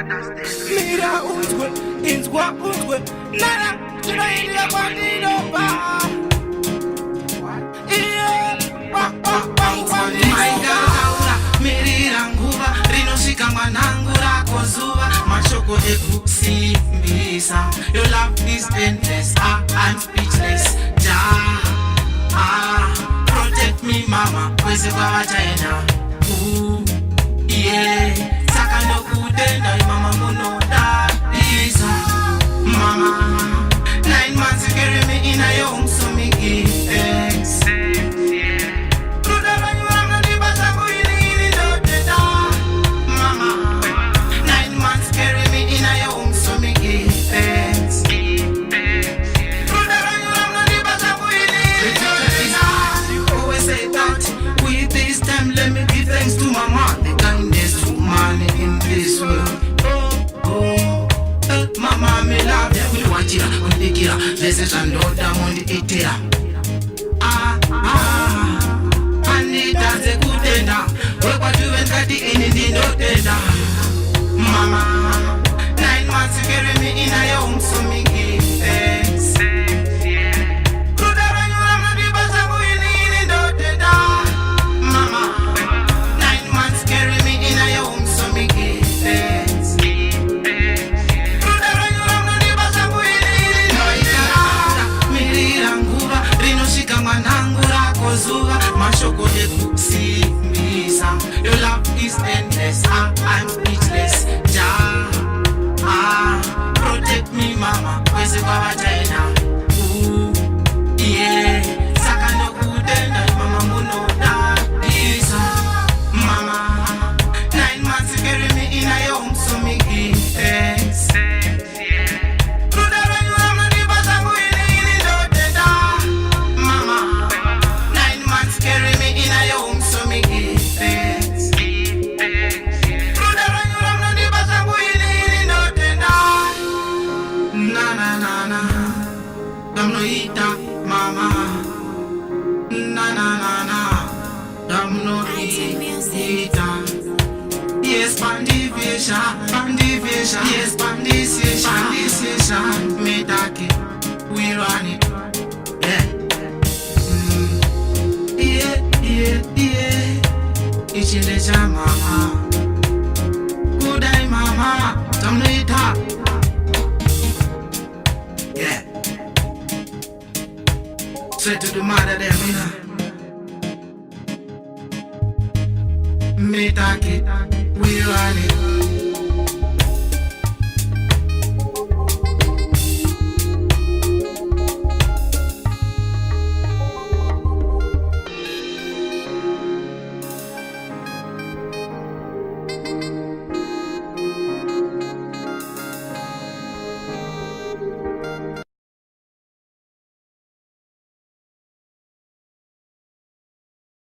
Mira unzwe, inzwa unzwe, nana, tunaingia kwa ninoba. Maikaula, mirira nguva, rinoshika mwanangu rako zuva, mashoko ekusimbisa. Your love is endless, I'm speechless. Protect me mama, kwese kwa wachayena. Yeah, saka ndo kutenda mama munoda isa. Mama, 9 months you carry me in a young so me give thanks. Mama, 9 months carry me in a young so me give thanks. Always say that with this time let me give thanks to mama, the kindest woman in this world. Mama me love ya kuli wachira kundikira lese ndoda mundi itira. Anitanze kutenda wekwa tuwe nkati ini ndindotenda. Mama, 9 months you carry me in a young so me give thanks. Mama, 9 months carry me in a young so me give thanks. Mirira nguva, rinoshika mwanangu rako zuva, mashoko ekusimbisa. Your love is endless, I'm speechless. Protect me mama, kwese kwa wachayena. Yeah, saka ndo kutenda mama munoda isa. Mama, 9 months you carry me in a young so me give thanks. Mama, 9 months carry me in a young so me give thanks. Na na na na, damnoita mama. Na na na na, damnoita. Yes, pandivation, pandivation. Yes, pandivation, pandivation. Me take, we run it. Yeah, yeah, yeah. Ichile cha mama. Good day, mama. Damnoita. Yeah. Straight to the mother there, me take it, we run it.